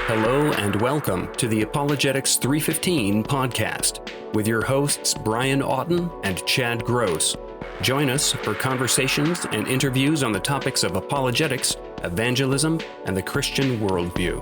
Hello and welcome to the Apologetics 315 podcast with your hosts Brian Auten and Chad Gross. Join us for conversations and interviews on the topics of apologetics, evangelism, and the Christian worldview.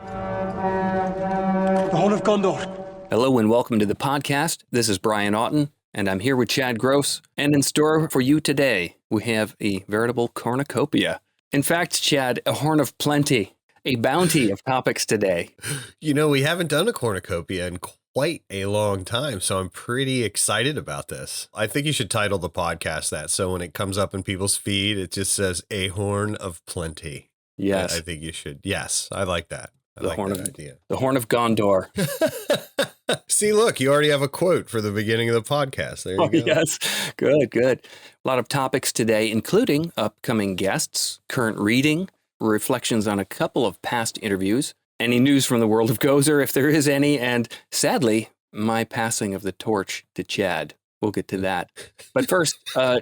The Horn of Gondor. Hello and welcome to the podcast. This is Brian Auten, and I'm here with Chad Gross. And in store for you today, we have a veritable cornucopia. In fact, Chad, a horn of plenty, a bounty of topics today. You know, we haven't done a cornucopia in quite a long time, so I'm pretty excited about this. I think you should title the podcast that, so when it comes up in people's feed, it just says a horn of plenty. Yes. I think you should. Yes, I like that. I like that idea. The Horn of Gondor. See, look, you already have a quote for the beginning of the podcast. There you go. Yes. Good. A lot of topics today, including upcoming guests, current reading, reflections on a couple of past interviews, any news from the world of Kozar, if there is any, and sadly, my passing of the torch to Chad. We'll get to that. But first,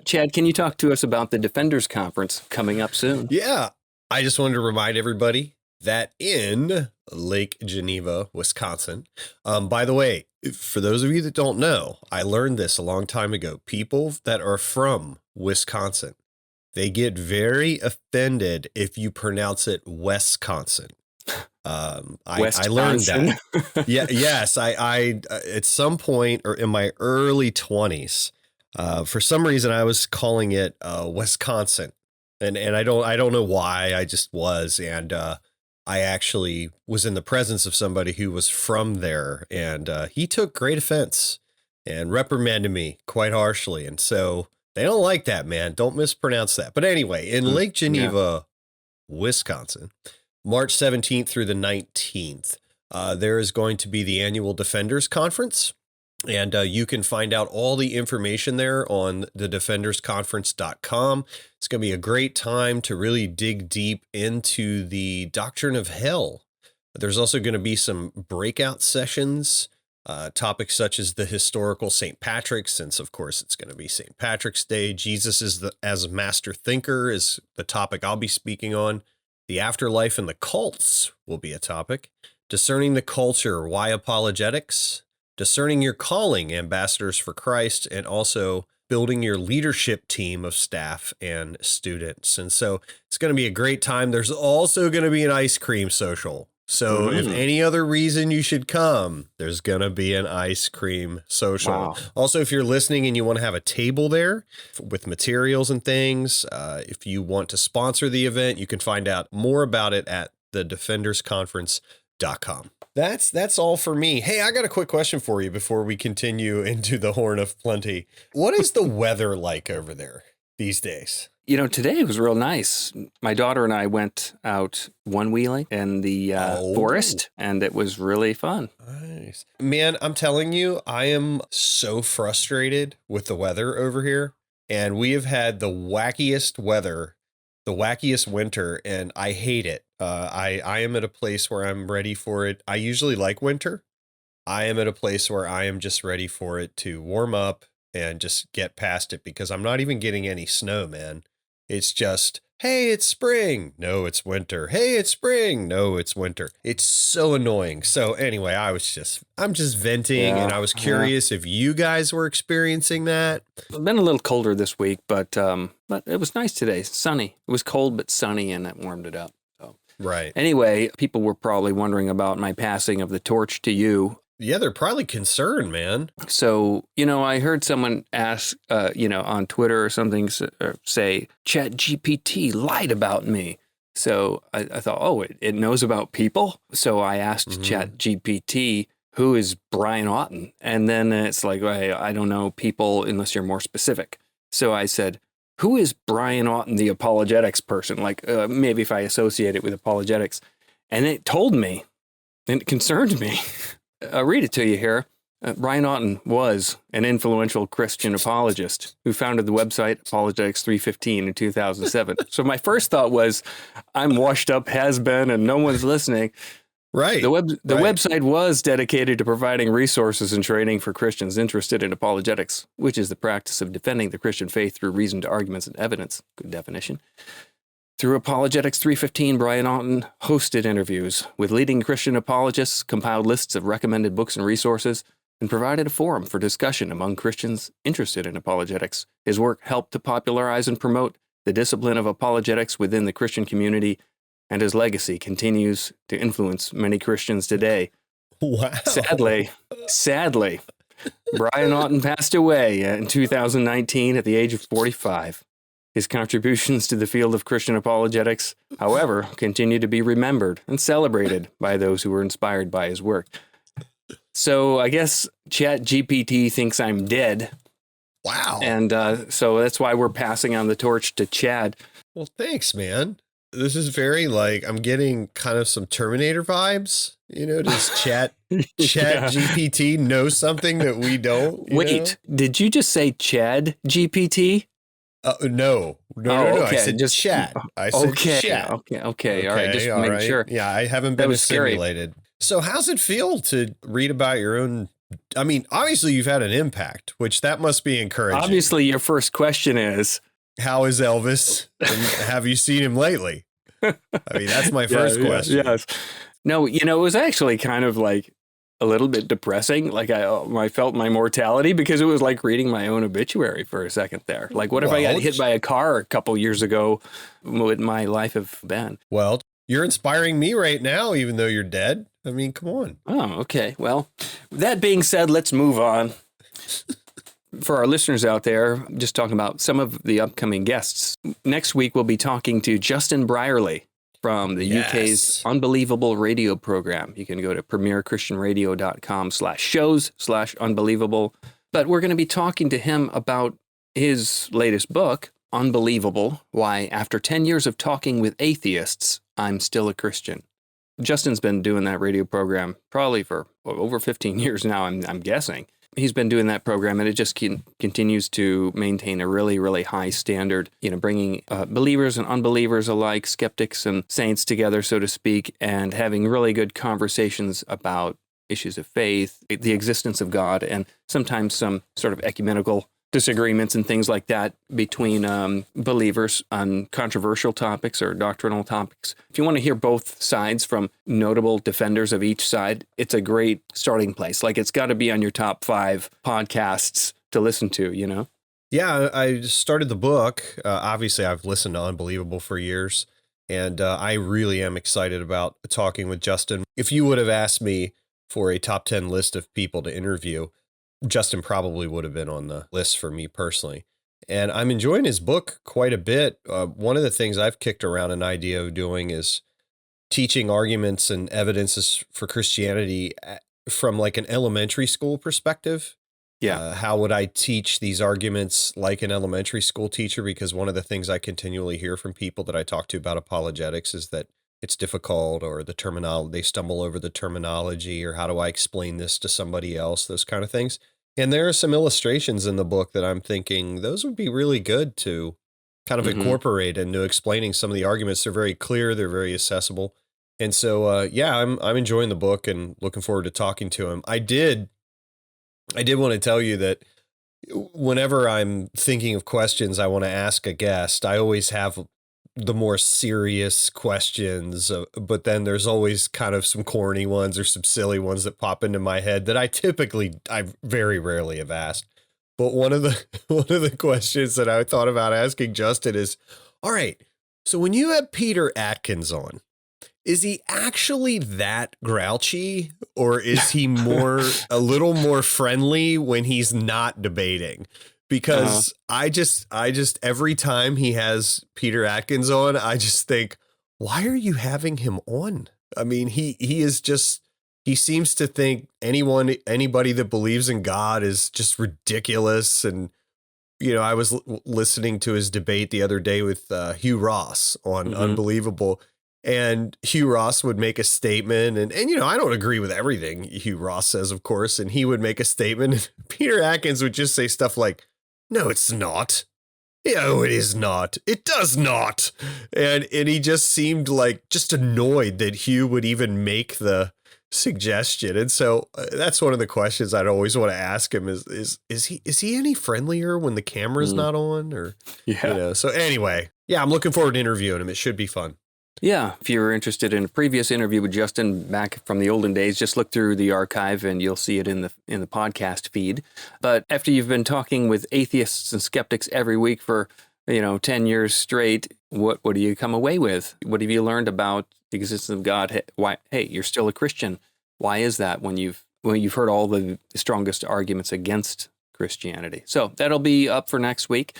Chad, can you talk to us about the Defenders Conference coming up soon? Yeah. I just wanted to remind everybody that in Lake Geneva, Wisconsin, by the way, for those of you that don't know, I learned this a long time ago. People that are from Wisconsin, they get very offended if you pronounce it Wisconsin. I learned that. Yes. I at some point or in my early 20s, for some reason I was calling it Wisconsin, and I don't know why. I just was, and I actually was in the presence of somebody who was from there, and he took great offense and reprimanded me quite harshly. And so they don't like that, man. Don't mispronounce that. But anyway, in Lake Geneva, Wisconsin, March 17th through the 19th, there is going to be the annual Defenders Conference. And you can find out all the information there on the defendersconference.com. It's going to be a great time to really dig deep into the doctrine of hell. There's also going to be some breakout sessions, topics such as the historical St. Patrick's, since of course it's going to be St. Patrick's Day. Jesus as a master thinker is the topic I'll be speaking on. The afterlife and the cults will be a topic. Discerning the culture, why apologetics? Discerning your calling, ambassadors for Christ, and also building your leadership team of staff and students. And so it's going to be a great time. There's also going to be an ice cream social. So if any other reason you should come, there's going to be an ice cream social. Wow. Also, if you're listening and you want to have a table there with materials and things, if you want to sponsor the event, you can find out more about it at thedefendersconference.com. That's all for me. Hey, I got a quick question for you before we continue into the Horn of Plenty. What is the weather like over there these days? You know, today was real nice. My daughter and I went out one-wheeling in the forest, and it was really fun. Nice. Man, I'm telling you, I am so frustrated with the weather over here, and we have had the wackiest weather, the wackiest winter, and I hate it. I am at a place where I'm ready for it. I usually like winter. I am at a place where I am just ready for it to warm up and just get past it, because I'm not even getting any snow, man. It's just, hey, it's spring. No, it's winter. Hey, it's spring. No, it's winter. It's so annoying. So anyway, I'm just venting, and I was curious if you guys were experiencing that. It's been a little colder this week, but it was nice today. Sunny. It was cold but sunny, and it warmed it up. So right. Anyway, people were probably wondering about my passing of the torch to you. Yeah, they're probably concerned, man. So, I heard someone ask, on Twitter or something, say, ChatGPT lied about me. So I thought, it knows about people. So I asked ChatGPT, who is Brian Auten? And then it's like, hey, I don't know people unless you're more specific. So I said, who is Brian Auten, the apologetics person? Like, maybe if I associate it with apologetics. And it told me, and it concerned me. I'll read it to you here. Brian Auten was an influential Christian apologist who founded the website Apologetics 315 in 2007. So my first thought was, I'm washed up, has been, and no one's listening. Right. The website was dedicated to providing resources and training for Christians interested in apologetics, which is the practice of defending the Christian faith through reasoned arguments and evidence. Good definition. Through Apologetics 315, Brian Auten hosted interviews with leading Christian apologists, compiled lists of recommended books and resources, and provided a forum for discussion among Christians interested in apologetics. His work helped to popularize and promote the discipline of apologetics within the Christian community, and his legacy continues to influence many Christians today. Wow. Sadly, Brian Auten passed away in 2019 at the age of 45. His contributions to the field of Christian apologetics, however, continue to be remembered and celebrated by those who were inspired by his work. So I guess ChatGPT thinks I'm dead. Wow. And so that's why we're passing on the torch to Chad. Well, thanks, man. This is very I'm getting kind of some Terminator vibes. Does Chat GPT know something that we don't? Wait, did you just say Chad GPT? No. Okay. I said just Chat. I said Chat. Okay. All right. Just make sure. Yeah, I haven't been assimilated. So how's it feel to read about your own? I mean, obviously you've had an impact, which that must be encouraging. Obviously, your first question is, how is Elvis? And have you seen him lately? I mean, that's my first question. Yes. No, it was actually kind of like a little bit depressing. Like I felt my mortality because it was like reading my own obituary for a second there. Like, what if I got hit by a car a couple years ago? Would my life have been? Well, you're inspiring me right now, even though you're dead. I mean, come on. Oh, okay. Well, that being said, let's move on. For our listeners out there, just talking about some of the upcoming guests. Next week, we'll be talking to Justin Brierley from the UK's Unbelievable radio program. You can go to premierchristianradio.com/shows/unbelievable. But we're going to be talking to him about his latest book, Unbelievable, Why After 10 Years of Talking with Atheists, I'm Still a Christian. Justin's been doing that radio program probably for over 15 years now, I'm guessing. He's been doing that program, and it just continues to maintain a really, really high standard, bringing believers and unbelievers alike, skeptics and saints together, so to speak, and having really good conversations about issues of faith, the existence of God, and sometimes some sort of ecumenical disagreements and things like that between believers on controversial topics or doctrinal topics. If you want to hear both sides from notable defenders of each side, it's a great starting place. Like, it's got to be on your top 5 podcasts to listen to, Yeah, I started the book. Obviously, I've listened to Unbelievable for years, and I really am excited about talking with Justin. If you would have asked me for a top 10 list of people to interview, Justin probably would have been on the list for me personally. And I'm enjoying his book quite a bit. One of the things I've kicked around an idea of doing is teaching arguments and evidences for Christianity from like an elementary school perspective. Yeah. How would I teach these arguments like an elementary school teacher? Because one of the things I continually hear from people that I talk to about apologetics is that it's difficult, or the terminology, they stumble over the terminology, or how do I explain this to somebody else, those kind of things. And there are some illustrations in the book that I'm thinking those would be really good to kind of incorporate into explaining some of the arguments. They're very clear. They're very accessible. And so, I'm enjoying the book and looking forward to talking to him. I did want to tell you that whenever I'm thinking of questions I want to ask a guest, I always have the more serious questions, but then there's always kind of some corny ones or some silly ones that pop into my head that I very rarely have asked. But one of the questions that I thought about asking Justin is, all right, so when you have Peter Atkins on, is he actually that grouchy, or is he a little more friendly when he's not debating? Because I just every time he has Peter Atkins on, I just think, why are you having him on? I mean, he seems to think anybody that believes in God is just ridiculous. And, I was listening to his debate the other day with Hugh Ross on Unbelievable. And Hugh Ross would make a statement, and I don't agree with everything Hugh Ross says, of course, and he would make a statement, and Peter Atkins would just say stuff like, no, it's not. No, it is not. It does not. And he just seemed like just annoyed that Hugh would even make the suggestion. And so that's one of the questions I'd always want to ask him is he any friendlier when the camera's not on? Or, so anyway, Yeah, I'm looking forward to interviewing him. It should be fun. Yeah, if you're interested in a previous interview with Justin back from the olden days, just look through the archive and you'll see it in the podcast feed. But after you've been talking with atheists and skeptics every week for 10 years straight, what do you come away with? What have you learned about the existence of God? Why? Hey, you're still a Christian. Why is that when you've heard all the strongest arguments against Christianity? So that'll be up for next week.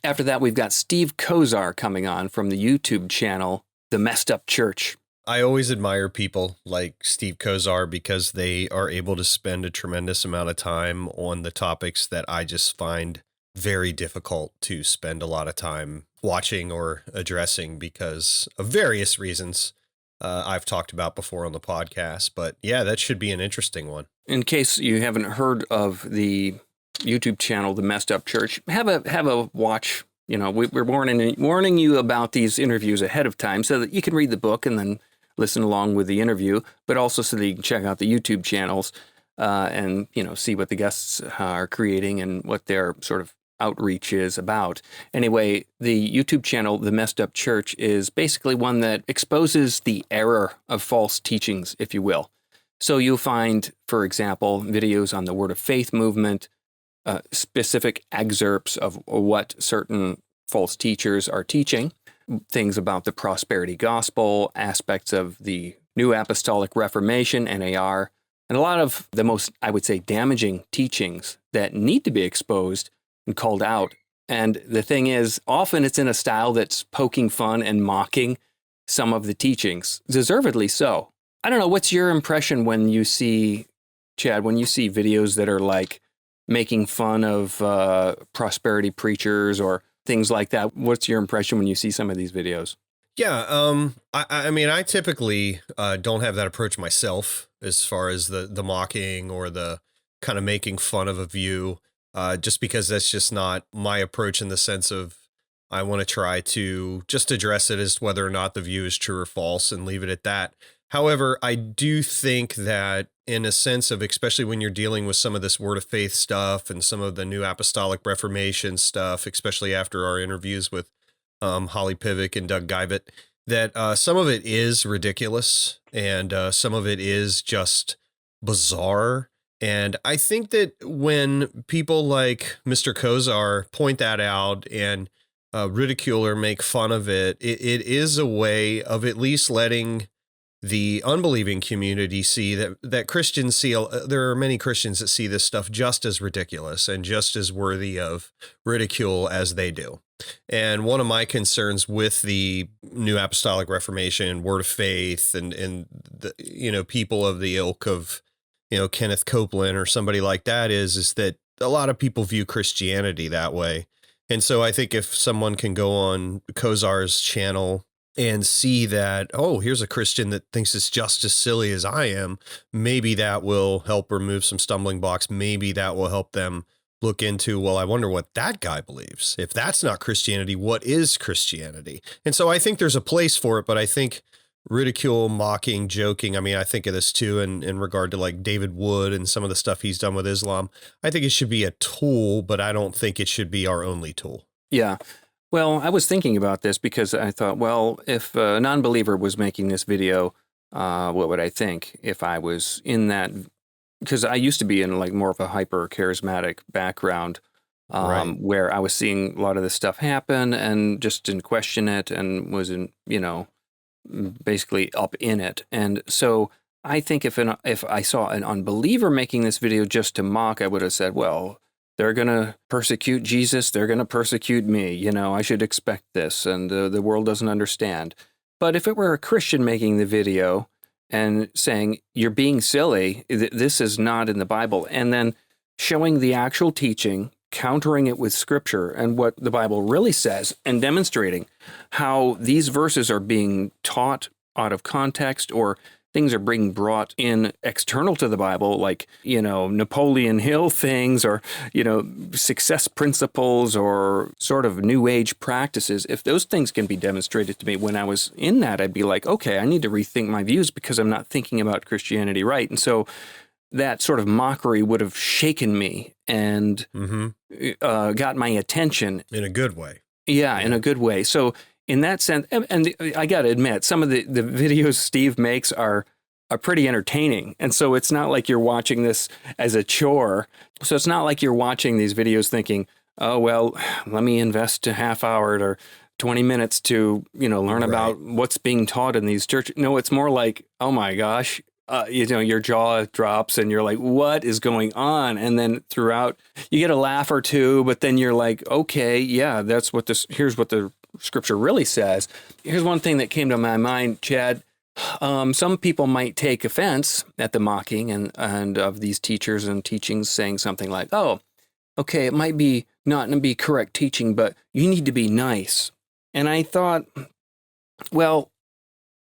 After that, we've got Steve Kozar coming on from the YouTube channel The Messed Up Church. I always admire people like Steve Kozar because they are able to spend a tremendous amount of time on the topics that I just find very difficult to spend a lot of time watching or addressing because of various reasons I've talked about before on the podcast. But yeah, that should be an interesting one. In case you haven't heard of the YouTube channel, The Messed Up Church, have a watch. We're warning you about these interviews ahead of time so that you can read the book and then listen along with the interview, but also so that you can check out the YouTube channels and see what the guests are creating and what their sort of outreach is about. Anyway, the YouTube channel, The Messed Up Church, is basically one that exposes the error of false teachings, if you will. So you'll find, for example, videos on the Word of Faith movement, specific excerpts of what certain false teachers are teaching, things about the prosperity gospel, aspects of the New Apostolic Reformation, NAR, and a lot of the most, I would say, damaging teachings that need to be exposed and called out. And the thing is, often it's in a style that's poking fun and mocking some of the teachings, deservedly so. I don't know, what's your impression when you see, Chad, when you see videos that are like making fun of prosperity preachers or things like that? What's your impression when you see some of these videos? Yeah, I mean, I typically don't have that approach myself as far as the mocking or the kind of making fun of a view, just because that's just not my approach in the sense of I want to try to just address it as whether or not the view is true or false and leave it at that. However, I do think that in a sense of, especially when you're dealing with some of this Word of Faith stuff and some of the New Apostolic Reformation stuff, especially after our interviews with Holly Pivick and Doug Guyvett, that some of it is ridiculous and some of it is just bizarre. And I think that when people like Mr. Kozar point that out and ridicule or make fun of it, it is a way of at least letting the unbelieving community see that Christians see, there are many Christians that see this stuff just as ridiculous and just as worthy of ridicule as they do. And one of my concerns with the New Apostolic Reformation, Word of Faith, and the, people of the ilk of, Kenneth Copeland or somebody like that is that a lot of people view Christianity that way. And so I think if someone can go on Kozar's channel and see that, oh, here's a Christian that thinks it's just as silly as I am, maybe that will help remove some stumbling blocks. Maybe that will help them look into, well, I wonder what that guy believes. If that's not Christianity, what is Christianity? And so I think there's a place for it, but I think ridicule, mocking, joking, I mean, I think of this too in regard to like David Wood and some of the stuff he's done with Islam. I think it should be a tool, but I don't think it should be our only tool. Yeah. Well, I was thinking about this because I thought, well, if a non-believer was making this video, what would I think if I was in that? Because I used to be in like more of a hyper charismatic background Right. where I was seeing a lot of this stuff happen and just didn't question it and was in, basically up in it. And so I think if I saw an unbeliever making this video just to mock, I would have said, well, they're going to persecute Jesus. They're going to persecute me. I should expect this. And the world doesn't understand. But if it were a Christian making the video and saying, you're being silly, this is not in the Bible, and then showing the actual teaching, countering it with scripture and what the Bible really says, and demonstrating how these verses are being taught out of context or things are being brought in external to the Bible, like, Napoleon Hill things or, success principles or sort of new age practices. If those things can be demonstrated to me when I was in that, I'd be like, okay, I need to rethink my views because I'm not thinking about Christianity right. And so that sort of mockery would have shaken me and got my attention. In a good way. Yeah, in a good way. So in that sense, and I got to admit, some of the videos Steve makes are pretty entertaining. And so it's not like you're watching this as a chore. So it's not like you're watching these videos thinking, oh, well, let me invest a half hour or 20 minutes to, learn about what's being taught in these churches. No, it's more like, oh my gosh, your jaw drops and you're like, what is going on? And then throughout you get a laugh or two, but then you're like, okay, yeah, here's what the scripture really says. Here's one thing that came to my mind, Chad. Some people might take offense at the mocking and of these teachers and teachings, saying something like, oh, okay, it might be not be correct teaching, but you need to be nice. And I thought, well,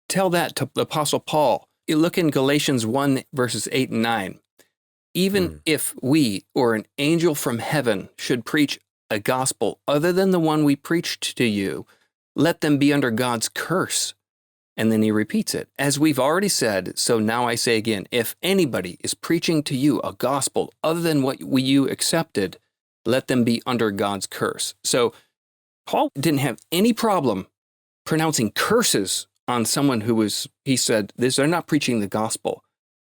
tell that to the Apostle Paul. You look in Galatians 1, verses 8 and 9. Even if we or an angel from heaven should preach a gospel other than the one we preached to you, let them be under God's curse. And then he repeats it. As we've already said, so now I say again, if anybody is preaching to you a gospel other than what you accepted, let them be under God's curse. So Paul didn't have any problem pronouncing curses on someone he said, they're not preaching the gospel.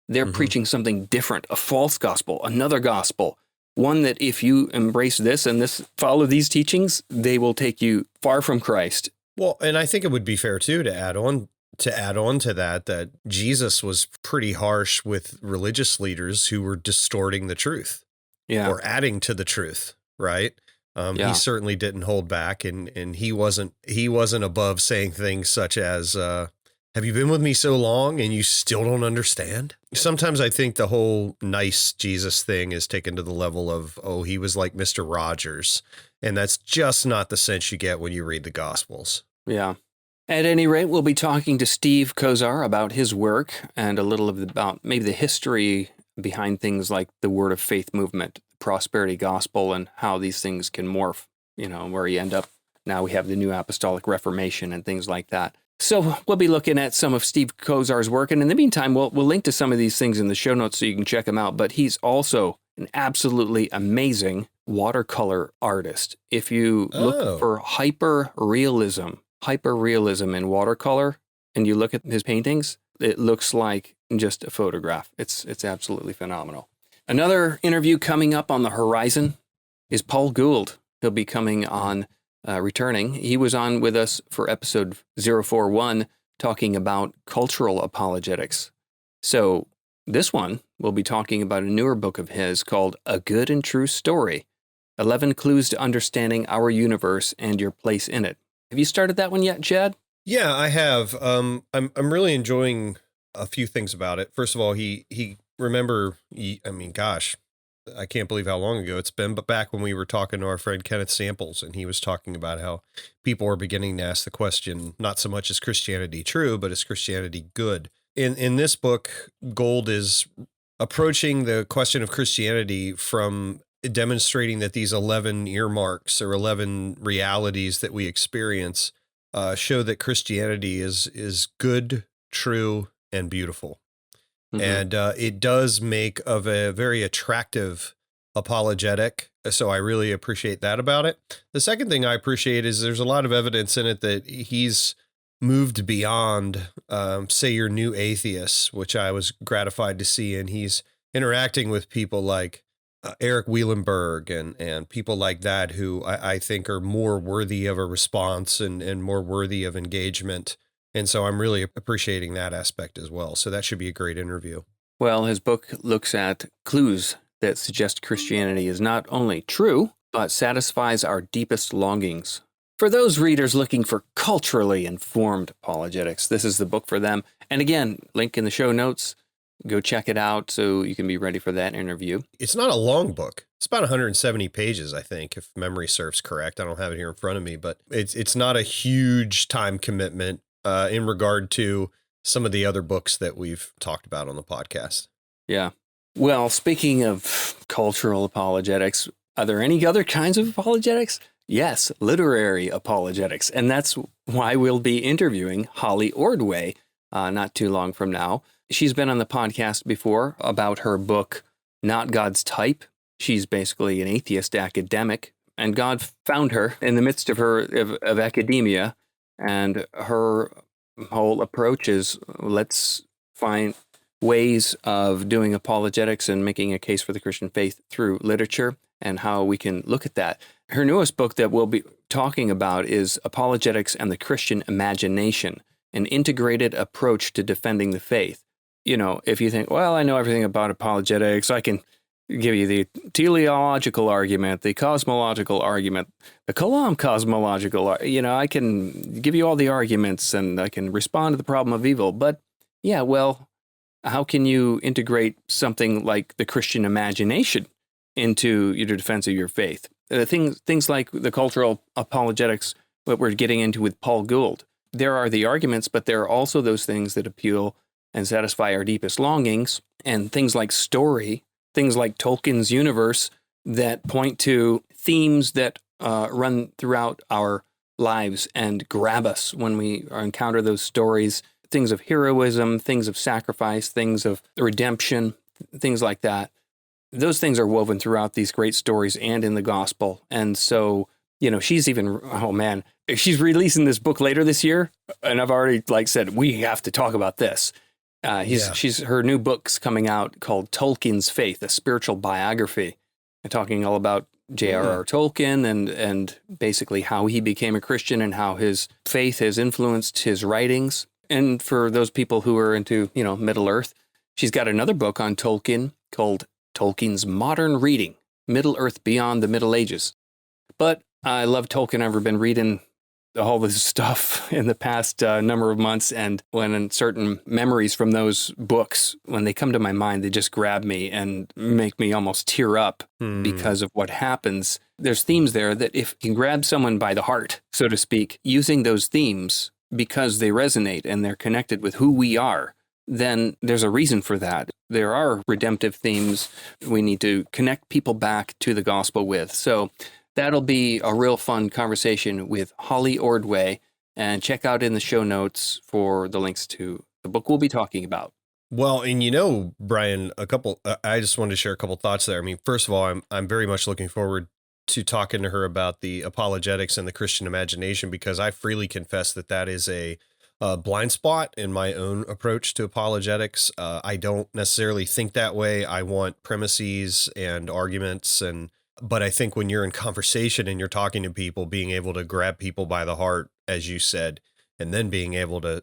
They're preaching something different, a false gospel, another gospel, one that if you embrace this and follow these teachings, they will take you far from Christ. Well, and I think it would be fair too to add on to that Jesus was pretty harsh with religious leaders who were distorting the truth, or adding to the truth, right? He certainly didn't hold back, and he wasn't above saying things such as, have you been with me so long and you still don't understand? Sometimes I think the whole nice Jesus thing is taken to the level of, oh, he was like Mr. Rogers. And that's just not the sense you get when you read the Gospels. Yeah. At any rate, we'll be talking to Steve Kozar about his work and a little about maybe the history behind things like the Word of Faith movement, prosperity gospel, and how these things can morph, where you end up. Now we have the New Apostolic Reformation and things like that. So we'll be looking at some of Steve Kozar's work. And in the meantime, we'll link to some of these things in the show notes so you can check them out. But he's also an absolutely amazing watercolor artist. If you look for hyper-realism in watercolor, and you look at his paintings, it looks like just a photograph. It's absolutely phenomenal. Another interview coming up on the horizon is Paul Gould. He'll be coming on, returning. He was on with us for episode 041, talking about cultural apologetics. So this one, we'll be talking about a newer book of his called A Good and True Story, 11 Clues to Understanding Our Universe and Your Place in It. Have you started that one yet, Chad? Yeah, I have. I'm really enjoying a few things about it. First of all, gosh, I can't believe how long ago it's been, but back when we were talking to our friend Kenneth Samples, and he was talking about how people are beginning to ask the question, not so much is Christianity true, but is Christianity good? In this book, Gould is approaching the question of Christianity from demonstrating that these 11 earmarks or 11 realities that we experience show that Christianity is good, true, and beautiful. And it does make of a very attractive apologetic. So I really appreciate that about it. The second thing I appreciate is there's a lot of evidence in it that he's moved beyond, say, your new atheists, which I was gratified to see. And he's interacting with people like Eric Wielenberg and people like that, who I think are more worthy of a response and more worthy of engagement. And so I'm really appreciating that aspect as well. So that should be a great interview. Well, his book looks at clues that suggest Christianity is not only true, but satisfies our deepest longings. For those readers looking for culturally informed apologetics, this is the book for them. And again, link in the show notes. Go check it out so you can be ready for that interview. It's not a long book. It's about 170 pages, I think, if memory serves correct. I don't have it here in front of me, but it's not a huge time commitment in regard to some of the other books that we've talked about on the podcast. Yeah. Well, speaking of cultural apologetics, are there any other kinds of apologetics? Yes, literary apologetics. And that's why we'll be interviewing Holly Ordway not too long from now. She's been on the podcast before about her book, Not God's Type. She's basically an atheist academic, And God found her in the midst of of academia, and her whole approach is, let's find ways of doing apologetics and making a case for the Christian faith through literature and how we can look at that. Her newest book that we'll be talking about is Apologetics and the Christian Imagination, an integrated approach to defending the faith. You know, if you think, well, I know everything about apologetics, I can give you the teleological argument, the cosmological argument, the Kalam cosmological, I can give you all the arguments and I can respond to the problem of evil. But yeah, well, how can you integrate something like the Christian imagination into your defense of your faith? Things like the cultural apologetics, what we're getting into with Paul Gould. There are the arguments, but there are also those things that appeal and satisfy our deepest longings, and things like story, things like Tolkien's universe that point to themes that run throughout our lives and grab us when we encounter those stories, things of heroism, things of sacrifice, things of redemption, things like that. Those things are woven throughout these great stories and in the gospel. And so, she's even, oh man, she's releasing this book later this year. And I've already said, we have to talk about this. Her new book's coming out called Tolkien's Faith, a spiritual biography, and talking all about J.R.R. Tolkien and basically how he became a Christian and how his faith has influenced his writings. And for those people who are into, Middle Earth, she's got another book on Tolkien called Tolkien's Modern Reading, Middle Earth Beyond the Middle Ages. But I love Tolkien. I've been reading all this stuff in the past number of months, and when certain memories from those books, when they come to my mind, they just grab me and make me almost tear up because of what happens. There's themes there that if you can grab someone by the heart, so to speak, using those themes because they resonate and they're connected with who we are, then there's a reason for that. There are redemptive themes we need to connect people back to the gospel with. So that'll be a real fun conversation with Holly Ordway, and check out in the show notes for the links to the book we'll be talking about. Well, and Brian, I just wanted to share a couple thoughts there. I mean, first of all, I'm very much looking forward to talking to her about the apologetics and the Christian imagination, because I freely confess that is a blind spot in my own approach to apologetics. I don't necessarily think that way. I want premises and arguments, but I think when you're in conversation and you're talking to people, being able to grab people by the heart, as you said, and then being able to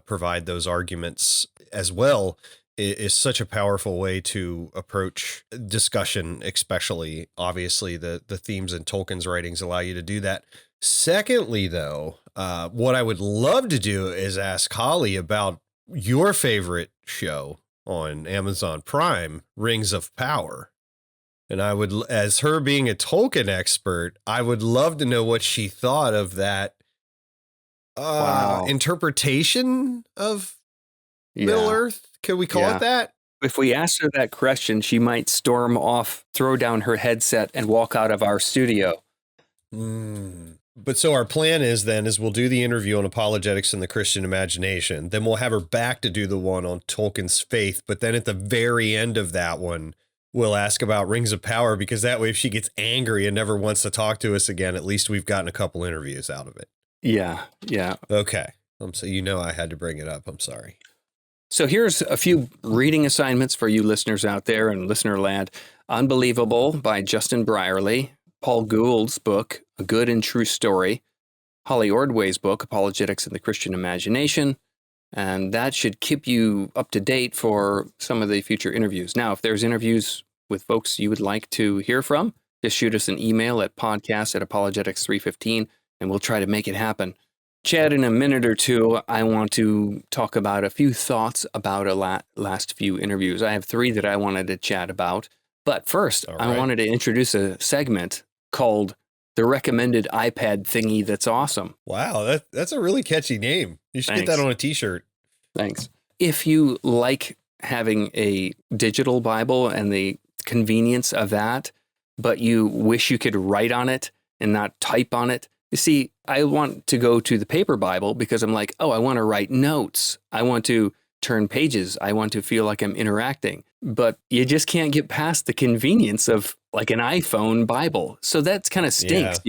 provide those arguments as well is such a powerful way to approach discussion, especially. Obviously, the themes in Tolkien's writings allow you to do that. Secondly, though, what I would love to do is ask Holly about your favorite show on Amazon Prime, Rings of Power. And I would, as her being a Tolkien expert, I would love to know what she thought of that interpretation of Middle Earth. Can we call it that? If we asked her that question, she might storm off, throw down her headset, and walk out of our studio. But so our plan is we'll do the interview on apologetics and the Christian imagination. Then we'll have her back to do the one on Tolkien's faith. But then at the very end of that one, we'll ask about Rings of Power, because that way, if she gets angry and never wants to talk to us again, at least we've gotten a couple interviews out of it. Yeah. Okay. So I had to bring it up. I'm sorry. So here's a few reading assignments for you listeners out there in listener land. Unbelievable by Justin Brierley, Paul Gould's book, A Good and True Story, Holly Ordway's book, Apologetics and the Christian Imagination, and that should keep you up to date for some of the future interviews. Now, if there's interviews with folks you would like to hear from, just shoot us an email at podcast@apologetics315, and we'll try to make it happen. Chad, in a minute or two, I want to talk about a few thoughts about last few interviews. I have 3 that I wanted to chat about. But first, I wanted to introduce a segment called The Recommended iPad Thingy That's Awesome. Wow, that's a really catchy name. You should get that on a t-shirt. Thanks. If you like having a digital Bible and the convenience of that, but you wish you could write on it and not type on it, you see, I want to go to the paper Bible because I'm like, I want to write notes. I want to turn pages. I want to feel like I'm interacting. But you just can't get past the convenience of like an iPhone Bible. So that's kind of stinks,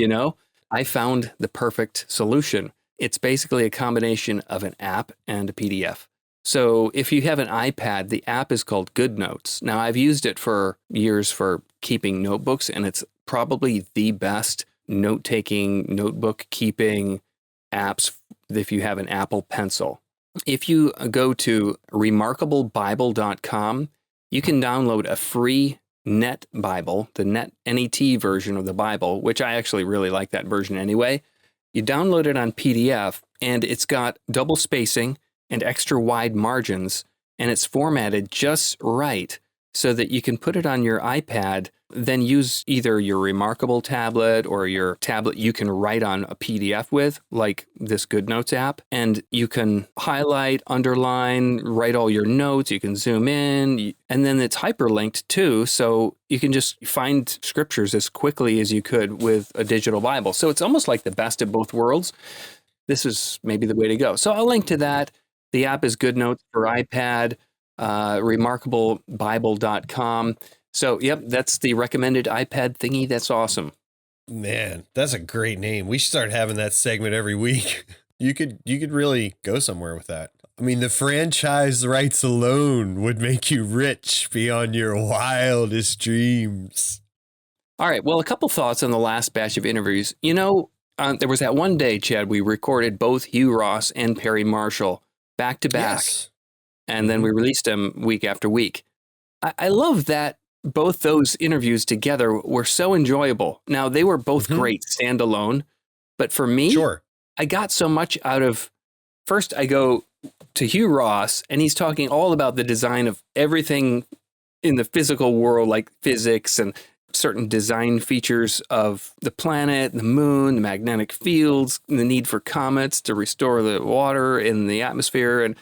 I found the perfect solution. It's basically a combination of an app and a PDF. So if you have an iPad, the app is called Goodnotes. Now, I've used it for years for keeping notebooks, and it's probably the best note-taking, notebook keeping apps if you have an Apple Pencil. If you go to remarkablebible.com, you can download a free Net Bible, the Net version of the Bible, which I actually really like that version anyway. You download it on PDF, and it's got double spacing and extra wide margins, and it's formatted just right so that you can put it on your iPad, then use either your Remarkable tablet or your tablet you can write on a PDF with, like this Goodnotes app, and you can highlight, underline, write all your notes, you can zoom in, and then it's hyperlinked too, so you can just find scriptures as quickly as you could with a digital Bible. So it's almost like the best of both worlds. This is maybe the way to go. So I'll link to that. The app is Goodnotes for iPad, remarkablebible.com. So, yep, that's the recommended iPad thingy. That's awesome. Man, that's a great name. We should start having that segment every week. You could really go somewhere with that. I mean, the franchise rights alone would make you rich beyond your wildest dreams. All right. Well, a couple thoughts on the last batch of interviews. There was that one day, Chad, we recorded both Hugh Ross and Perry Marshall back to back. Yes. And then we released them week after week. I love that both those interviews together were so enjoyable. Now, they were both great standalone, but for me, I got so much out of, first I go to Hugh Ross, and he's talking all about the design of everything in the physical world, like physics and certain design features of the planet, the moon, the magnetic fields, and the need for comets to restore the water in the atmosphere. And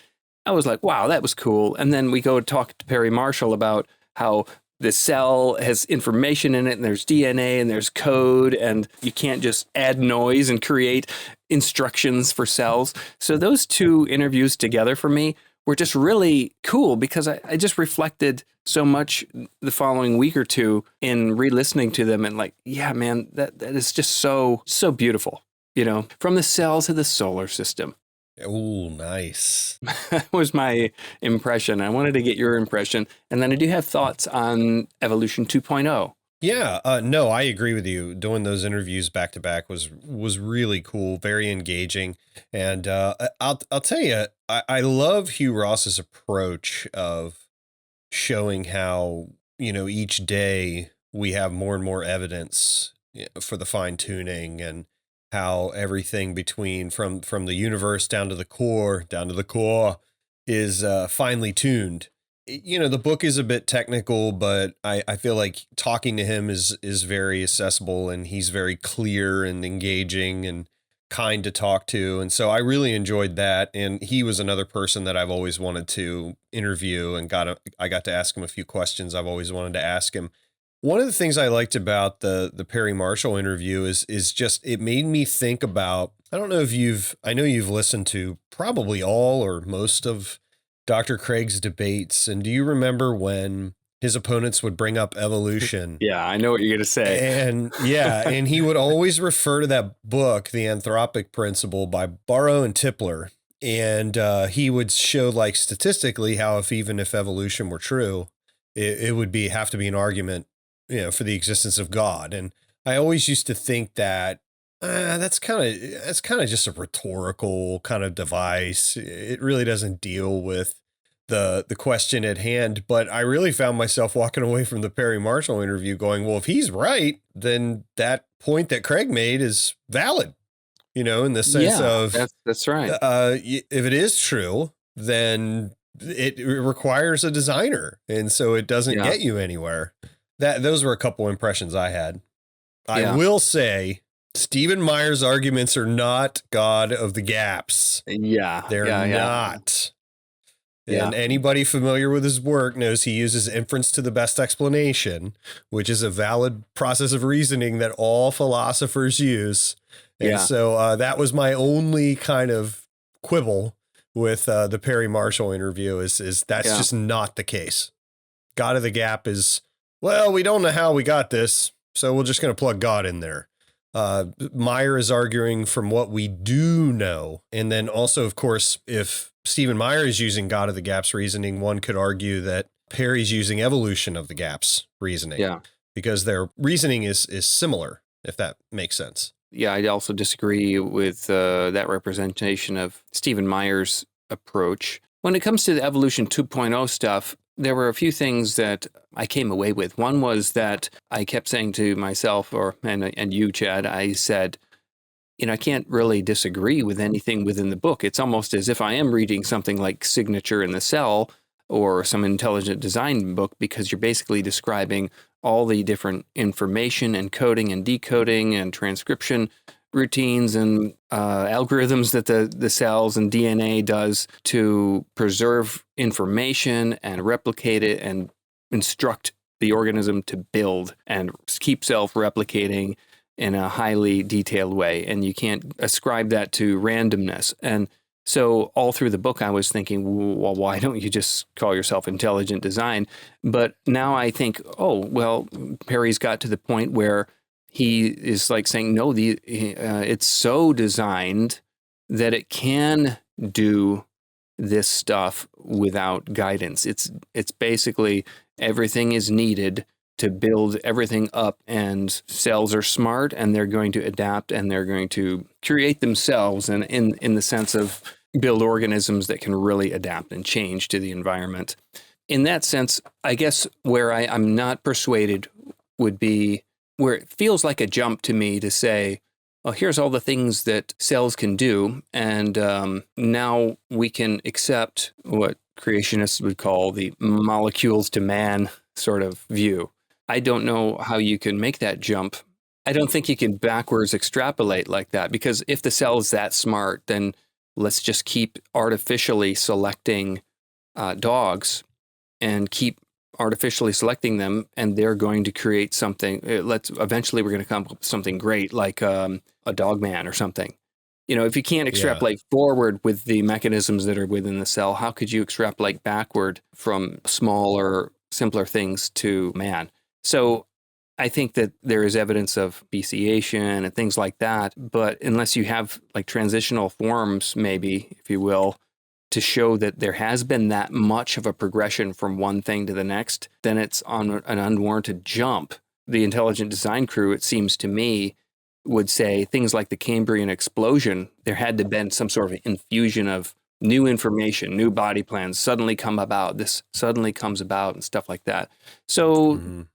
I was like, wow, that was cool. And then we go talk to Perry Marshall about how the cell has information in it, and there's DNA and there's code, and you can't just add noise and create instructions for cells. So those two interviews together for me were just really cool because I just reflected so much the following week or two in re-listening to them, and like, yeah, man, that is just so beautiful, from the cell to the solar system. Oh, nice. That was my impression. I wanted to get your impression. And then I do have thoughts on Evolution 2.0. Yeah, no, I agree with you. Doing those interviews back to back was really cool, very engaging. And I'll tell you, I love Hugh Ross's approach of showing how, each day we have more and more evidence for the fine tuning, and how everything between from the universe down to the core is finely tuned. The book is a bit technical, but I feel like talking to him is very accessible, and he's very clear and engaging and kind to talk to. And so I really enjoyed that. And he was another person that I've always wanted to interview, and I got to ask him a few questions I've always wanted to ask him. One of the things I liked about the Perry Marshall interview is just, it made me think about, I don't know if I know you've listened to probably all or most of Dr. Craig's debates. And do you remember when his opponents would bring up evolution? Yeah, I know what you're going to say. And yeah, and he would always refer to that book, The Anthropic Principle by Barrow and Tipler. And he would show, like, statistically how even if evolution were true, it would have to be an argument, for the existence of God. And I always used to think that that's kind of just a rhetorical kind of device. It really doesn't deal with the question at hand. But I really found myself walking away from the Perry Marshall interview going, well, if he's right, then that point that Craig made is valid, in the sense of that's right. If it is true, then it requires a designer, and so it doesn't get you anywhere. Those were a couple impressions I had. I will say Stephen Meyer's arguments are not God of the gaps. Yeah. They're not. And anybody familiar with his work knows he uses inference to the best explanation, which is a valid process of reasoning that all philosophers use. And so that was my only kind of quibble with the Perry Marshall interview is that's just not the case. God of the Gap is, well, we don't know how we got this, so we're just going to plug God in there. Meyer is arguing from what we do know. And then also, of course, if Stephen Meyer is using God of the Gap's reasoning, one could argue that Perry's using evolution of the Gap's reasoning. Yeah. Because their reasoning is similar, if that makes sense. Yeah, I also disagree with that representation of Stephen Meyer's approach. When it comes to the evolution 2.0 stuff, there were a few things that I came away with. One was that I kept saying to myself, and you, Chad, I said, I can't really disagree with anything within the book. It's almost as if I am reading something like Signature in the Cell or some intelligent design book, because you're basically describing all the different information and coding and decoding and transcription routines and algorithms that the cells and DNA does to preserve information and replicate it and instruct the organism to build and keep self-replicating in a highly detailed way. And you can't ascribe that to randomness. And so all through the book, I was thinking, well, why don't you just call yourself intelligent design? But now I think, oh, well, Perry's got to the point where he is like saying, no, it's so designed that it can do this stuff without guidance. It's basically everything is needed to build everything up, and cells are smart and they're going to adapt and they're going to create themselves, and in the sense of build organisms that can really adapt and change to the environment. In that sense, I guess where I'm not persuaded would be where it feels like a jump to me to say, well, here's all the things that cells can do, and now we can accept what creationists would call the molecules to man sort of view. I don't know how you can make that jump. I don't think you can backwards extrapolate like that, because if the cell is that smart, then let's just keep artificially selecting dogs and keep artificially selecting them, and they're going to create something. Eventually we're going to come up with something great, like a dog man or something. If you can't extrapolate forward with the mechanisms that are within the cell, how could you extrapolate backward from smaller, simpler things to man? So I think that there is evidence of speciation and things like that, but unless you have like transitional forms, maybe, if you will, to show that there has been that much of a progression from one thing to the next, then it's on an unwarranted jump. The intelligent design crew, it seems to me, would say things like the Cambrian explosion, there had to have been some sort of infusion of new information, new body plans suddenly come about, this suddenly comes about and stuff like that. So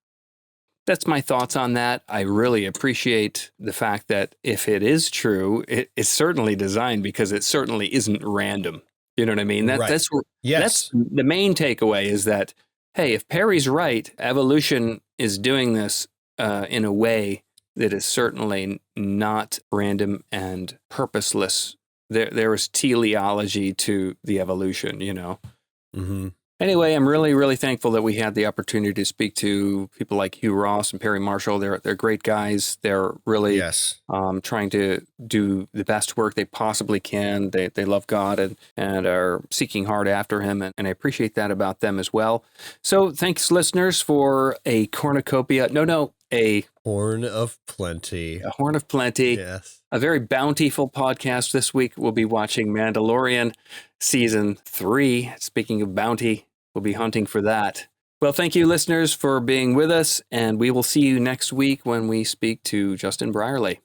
that's my thoughts on that. I really appreciate the fact that if it is true, it's certainly designed, because it certainly isn't random. You know what I mean? That's the main takeaway, is that, hey, if Perry's right, evolution is doing this in a way that is certainly not random and purposeless. There is teleology to the evolution, Mm-hmm. Anyway, I'm really, really thankful that we had the opportunity to speak to people like Hugh Ross and Perry Marshall. They're great guys. They're really trying to do the best work they possibly can. They love God and are seeking hard after him, and I appreciate that about them as well. So thanks, listeners, for a cornucopia. A Horn of Plenty. A Horn of Plenty. Yes. A very bountiful podcast this week. We'll be watching Mandalorian Season 3. Speaking of bounty, we'll be hunting for that. Well, thank you, listeners, for being with us, and we will see you next week when we speak to Justin Brierley.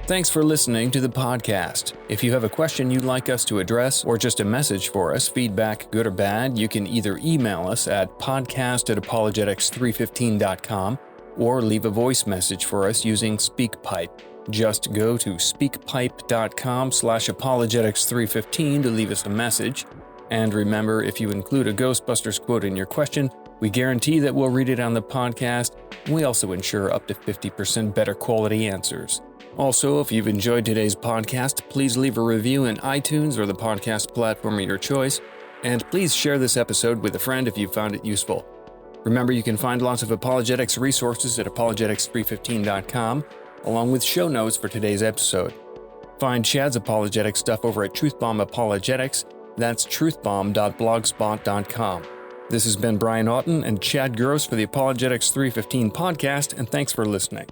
Thanks for listening to the podcast. If you have a question you'd like us to address, or just a message for us, feedback, good or bad, you can either email us at podcast@apologetics315.com or leave a voice message for us using SpeakPipe. Just go to speakpipe.com/apologetics315 to leave us a message. And remember, if you include a Ghostbusters quote in your question, we guarantee that we'll read it on the podcast. We also ensure up to 50% better quality answers. Also, if you've enjoyed today's podcast, please leave a review in iTunes or the podcast platform of your choice. And please share this episode with a friend if you found it useful. Remember, you can find lots of apologetics resources at apologetics315.com, along with show notes for today's episode. Find Chad's apologetic stuff over at Truthbomb Apologetics. That's truthbomb.blogspot.com. This has been Brian Auten and Chad Gross for the Apologetics 315 podcast, and thanks for listening.